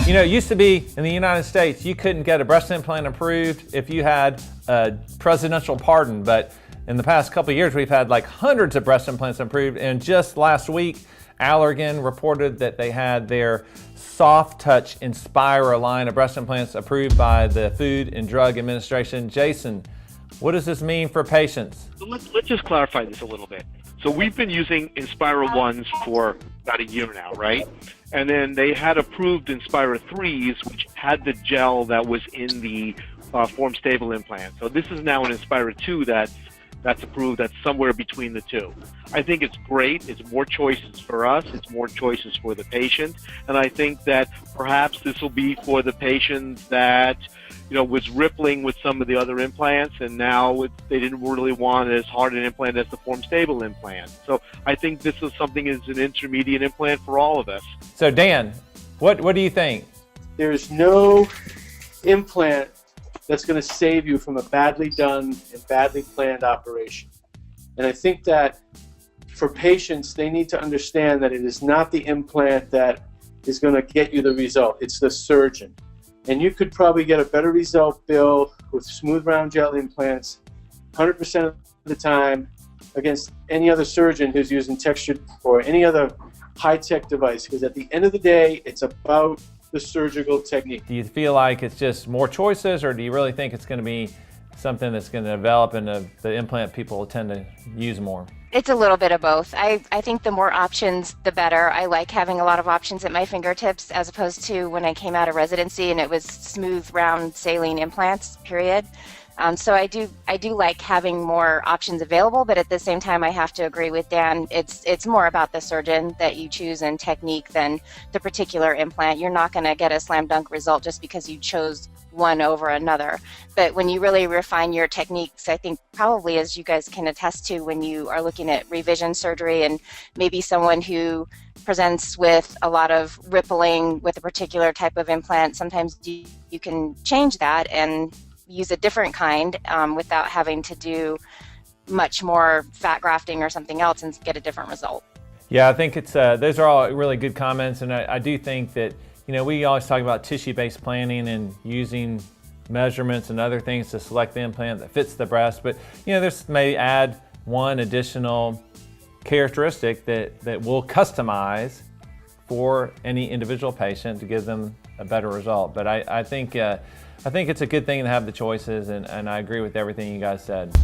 You know, it used to be in the United States, you couldn't get a breast implant approved if you had a presidential pardon, but in the past couple of years, we've had like hundreds of breast implants approved, and just last week, Allergan reported that they had their Soft Touch Inspira line of breast implants approved by the Food and Drug Administration. Jason, what does this mean for patients? So let's just clarify this a little bit. So we've been using Inspira 1s for about a year now, right? And then they had approved Inspira 3s, which had the gel that was in the form stable implant. So this is now an Inspira 2 that's approved, that's somewhere between the two. I think it's great. It's more choices for us. It's more choices for the patient. And I think that perhaps this will be for the patients that, you know, was rippling with some of the other implants, and now they didn't really want as hard an implant as the form stable implant. So I think this is something as an intermediate implant for all of us. So Dan, what do you think? There's no implant that's going to save you from a badly done and badly planned operation. And I think that for patients, they need to understand that it is not the implant that is going to get you the result. It's the surgeon. And you could probably get a better result, Bill, with smooth round gel implants 100% of the time against any other surgeon who's using textured or any other high-tech device. Because at the end of the day, it's about the surgical technique. Do you feel like it's just more choices, or do you really think it's going to be something that's going to develop and the implant people will tend to use more? It's a little bit of both. I think the more options, the better. I like having a lot of options at my fingertips as opposed to when I came out of residency and it was smooth, round saline implants, period. So I do like having more options available, but at the same time, I have to agree with Dan. It's more about the surgeon that you choose and technique than the particular implant. You're not going to get a slam dunk result just because you chose one over another. But when you really refine your techniques, I think probably, as you guys can attest to, when you are looking at revision surgery and maybe someone who presents with a lot of rippling with a particular type of implant, sometimes you can change that and use a different kind without having to do much more fat grafting or something else and get a different result. Yeah, I think it's those are all really good comments, and I do think that, you know, we always talk about tissue-based planning and using measurements and other things to select the implant that fits the breast, but you know, this may add one additional characteristic that we'll customize for any individual patient to give them a better result. But I think it's a good thing to have the choices, and I agree with everything you guys said.